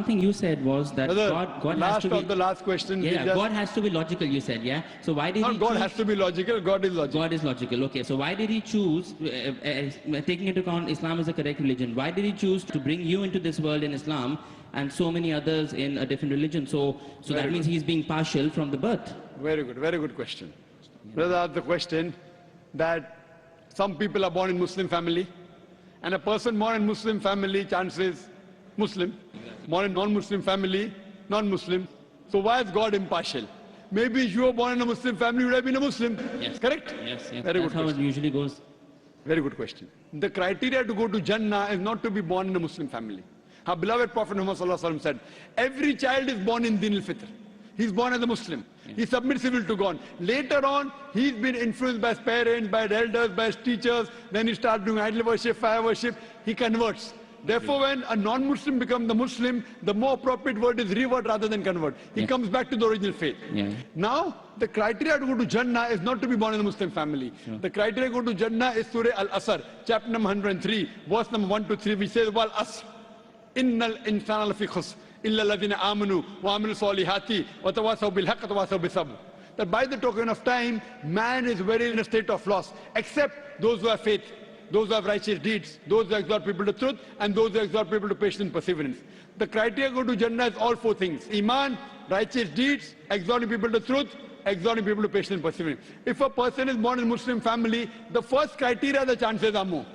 one thing you said was that Brother, God has to be... the last question. Yeah, God has to be logical, you said, yeah? So why did Not he God choose... has to be logical, God is logical. God is logical, okay. So why did he choose, taking into account Islam is the correct religion, why did he choose to bring you into this world in Islam and so many others in a different religion? So that means he's being partial from the birth. Very good question. Brother asked the question that some people are born in Muslim family, and a person born in Muslim family, chances Muslim. Born in non-Muslim family, non-Muslim. So why is God impartial? Maybe if you were born in a Muslim family, you would have been a Muslim. Yes. Correct? Yes. Very That's how it usually goes. Very good question. The criteria to go to Jannah is not to be born in a Muslim family. Our beloved Prophet Muhammad said, every child is born in Din al-Fitr. He's born as a Muslim. Yes. He submits his will to God. Later on, he's been influenced by his parents, by his elders, by his teachers. Then he starts doing idol worship, fire worship. He converts. Therefore, when a non-Muslim becomes the Muslim, the more appropriate word is revert rather than convert. He comes back to the original faith. Now, the criteria to go to Jannah is not to be born in a Muslim family. The criteria to go to Jannah is Surah Al-Asr, chapter number 103, verse number 1 to 3, which says, Wal Asr, Innal insana lafi khusr, illa alladhina amanu wa amilu salihati wa tawasaw bil haqq wa tawasaw bis sabr. That by the token of time, man is very in a state of loss, except those who have faith, those who have righteous deeds, those who exhort people to truth, and those who exhort people to patience and perseverance. The criteria to go to Jannah is all four things: Iman, righteous deeds, exhorting people to truth, exhorting people to patience and perseverance. If a person is born in a Muslim family, the first criteria, the chances are more.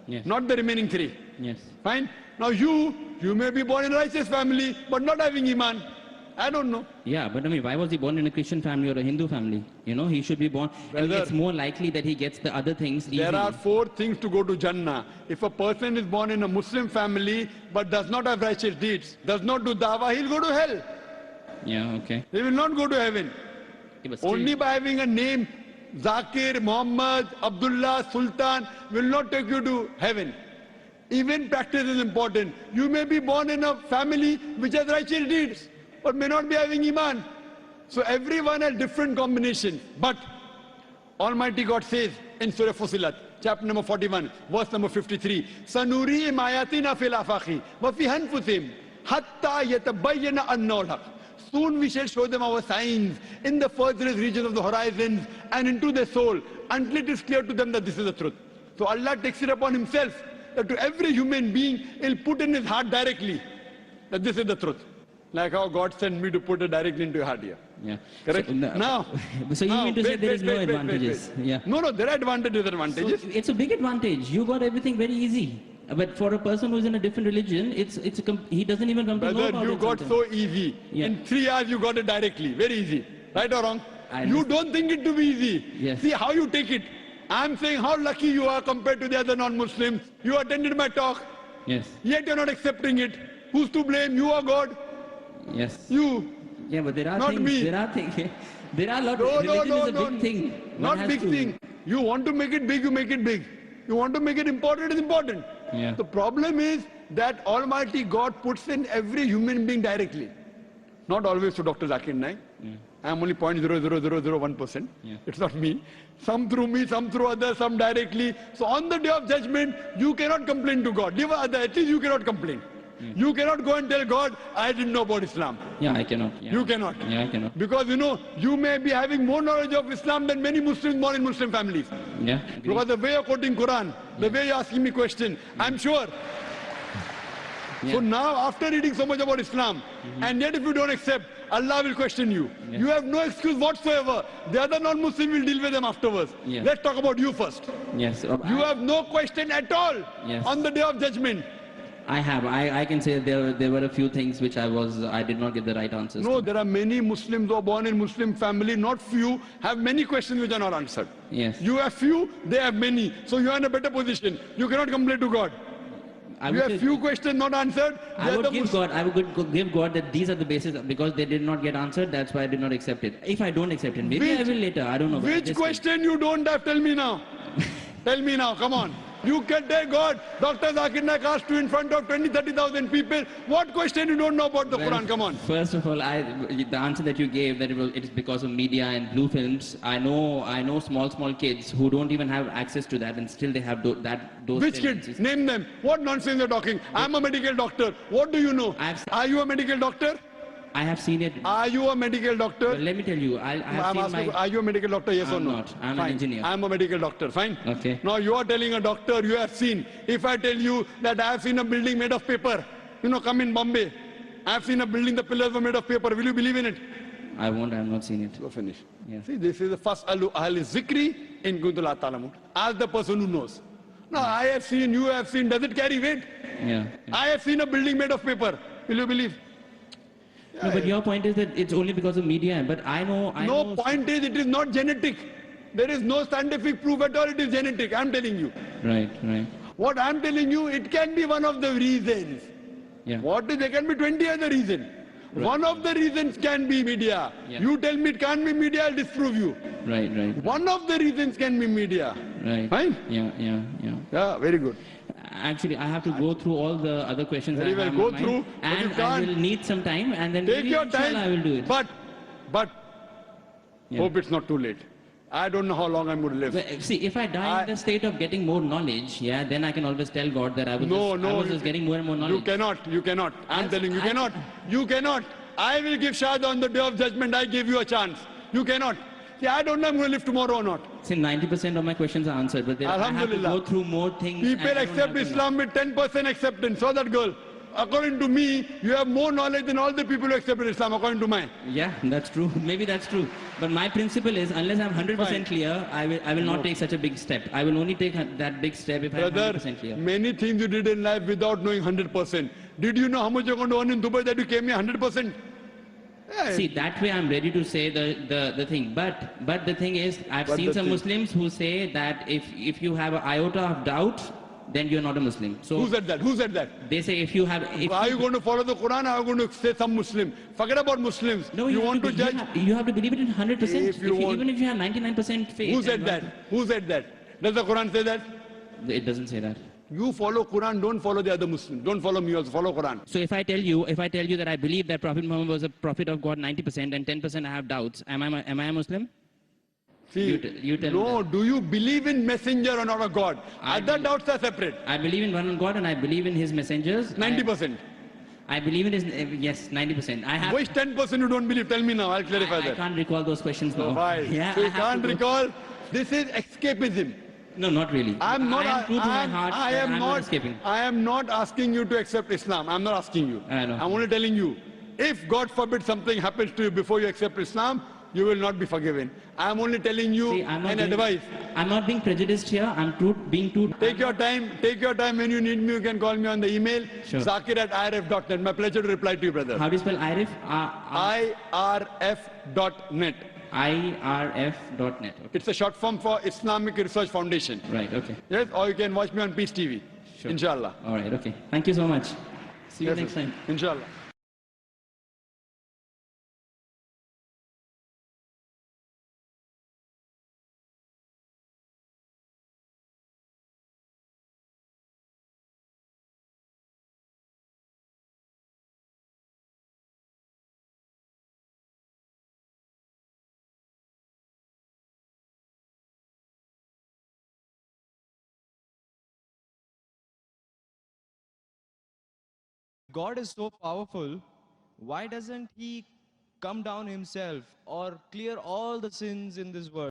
Yes. Not the remaining three. Yes. Fine? Now you may be born in a righteous family, but not having Iman. I don't know. Yeah, but I mean, why was he born in a Christian family or a Hindu family? You know, he should be born. I mean, it's more likely that he gets the other things easily. There are four things to go to Jannah. If a person is born in a Muslim family, but does not have righteous deeds, does not do dawah, he'll go to hell. Yeah, okay. He will not go to heaven. Only by having a name, Zakir, Muhammad, Abdullah, Sultan, will not take you to heaven. Even practice is important. You may be born in a family which has righteous deeds, but may not be having Iman. So everyone has different combinations. But Almighty God says in Surah Fusilat, chapter number 41, verse number 53, Sanuri'im ayatina fil afaqi wa fi anfusihim hatta yatabayyana annahu al-haq. Soon we shall show them our signs in the furthest regions of the horizons and into their soul until it is clear to them that this is the truth. So Allah takes it upon himself that to every human being, he'll put in his heart directly that this is the truth. Like how God sent me to put it directly into your heart here. Yeah. Correct? So you mean to say there is no advantages? Yeah. No, there are advantages. So it's a big advantage. You got everything very easy. But for a person who's in a different religion, he doesn't even come to know about it. You got so easy. Yeah. In 3 hours, you got it directly. Very easy. Right or wrong? You don't think it to be easy. Yes. See how you take it. I'm saying how lucky you are compared to the other non-Muslims. You attended my talk. Yes. Yet you're not accepting it. Who's to blame? You or God? Yes. You. Yeah, but there are not things. Me. There are things. There are a lot. Religion is a big thing. Not big thing. You want to make it big, you make it big. You want to make it important, it's important. Yeah. The problem is that Almighty God puts in every human being directly. Not always to Dr. Zakir Naik. Yeah. I am only 0.00001%. Yeah. It's not me. Some through me, some through others, some directly. So on the day of judgment, you cannot complain to God. At least you cannot complain. Yeah. You cannot go and tell God, I didn't know about Islam. Yeah, I cannot. Yeah. You cannot. Yeah, I cannot. Because you may be having more knowledge of Islam than many Muslims born in Muslim families. Yeah. Because the way you're quoting Quran, the way you're asking me question, I'm sure. Yeah. So now, after reading so much about Islam, and yet if you don't accept, Allah will question you. Yes. You have no excuse whatsoever. The other non-Muslim will deal with them afterwards. Yes. Let's talk about you first. Yes. You have no question at all on the day of judgment. I have. I can say there were a few things which I did not get the right answers. No, there are many Muslims who are born in Muslim family, not few, have many questions which are not answered. Yes. You have few, they have many. So you are in a better position. You cannot complain to God. You have few questions not answered. I would give God that these are the bases because they did not get answered. That's why I did not accept it. If I don't accept it, maybe I will later. I don't know. Which question you don't have? Tell me now. Tell me now. Come on. You can take God. Dr. Zakir Naik asked you in front of 20, 30,000 people. What question you don't know about the Well, Quran? Come on. First of all, the answer that you gave that it is because of media and blue films. I know small kids who don't even have access to that, and still they have those Which tendencies. kids? Name them. What nonsense you're talking? I'm a medical doctor. What do you know? Are you a medical doctor? I have seen it. Are you a medical doctor? Well, let me tell you, I have I'm seen asking, my. are you a medical doctor? Yes or I'm no? not. I'm Fine. an engineer. I'm a medical doctor. Fine. Okay. Now you are telling a doctor you have seen. If I tell you that I have seen a building made of paper, come in Bombay. I have seen a building, the pillars were made of paper. Will you believe in it? I won't. I have not seen it. So finish. Yeah. See, this is the first alu ahli zikri in kuntul ta'lamun. Ask the person who knows. Now I have seen, you have seen. Does it carry weight? Yeah. I have seen a building made of paper. Will you believe? No, but your point is that it's only because of media. But I know. No, point is it is not genetic. There is no scientific proof at all it is genetic. I'm telling you. Right. What I'm telling you, it can be one of the reasons. Yeah. What is, there can be 20 other reasons. Right. One of the reasons can be media. Yeah. You tell me it can't be media, I'll disprove you. Right. One of the reasons can be media. Right. Fine? Yeah. Yeah, very good. Actually, I have to go through all the other questions. Very that I well, have go in mind, through, but you and I can't. will need some time, and then Take maybe your inshallah time. I will do it. But Yeah. hope it's not too late. I don't know how long I'm going to live. But, see, if I die in the state of getting more knowledge, yeah, then I can always tell God that I was just getting more and more knowledge. You cannot. I'm telling you, you cannot. I will give Shahada on the day of judgment. I give you a chance. You cannot. See, I don't know I'm going to live tomorrow or not. See, 90% of my questions are answered, but I have to go through more things. People and I don't accept have to Islam with 10% acceptance. Saw that girl. According to me, you have more knowledge than all the people who accepted Islam, according to mine. Yeah, that's true. Maybe that's true. But my principle is, unless I'm 100% clear, I will not take such a big step. I will only take that big step if I'm 100% clear. Many things you did in life without knowing 100%. Did you know how much you're going to earn in Dubai that you came here 100%? Yeah. See, that way I'm ready to say the thing. But the thing is, I've seen some Muslims who say that if you have an iota of doubt, then you're not a Muslim. So Who said that? Who said that? they say if you have... Are you going to follow the Quran or are you going to say some Muslim? Forget about Muslims. No, you want to judge? You have to believe it in 100%. Even if you have 99% faith. Who said that? Who said that? Does the Quran say that? It doesn't say that. You follow Quran, don't follow the other Muslims. Don't follow me also, follow Quran. So if I tell you that I believe that Prophet Muhammad was a prophet of God 90% and 10% I have doubts, am I a Muslim? See, you tell me that. do you believe in messenger or not a God? Other doubts are separate. I believe in one God and I believe in his messengers. 90%. I believe in his, yes, 90%. I have... Which 10% you don't believe? Tell me now, I'll clarify that. I can't recall those questions now. Why? Yeah, So you can't recall? This is escapism. No, not really. I am true to my heart. I'm not escaping. I am not asking you to accept Islam. I'm not asking you. I know. I'm only telling you, if God forbid something happens to you before you accept Islam, you will not be forgiven. I'm only telling you advice. I'm not being prejudiced here. I'm being true. Take your time. Take your time. When you need me, you can call me on the email. Sure. Zakir@irf.net. My pleasure to reply to you, brother. How do you spell IRF? irf.net. irf.net. Okay. It's a short form for Islamic Research Foundation. Right, okay. Yes, or you can watch me on Peace TV. Sure. Inshallah. All right, okay. Thank you so much. See you next time. Inshallah. God is so powerful, why doesn't he come down himself or clear all the sins in this world?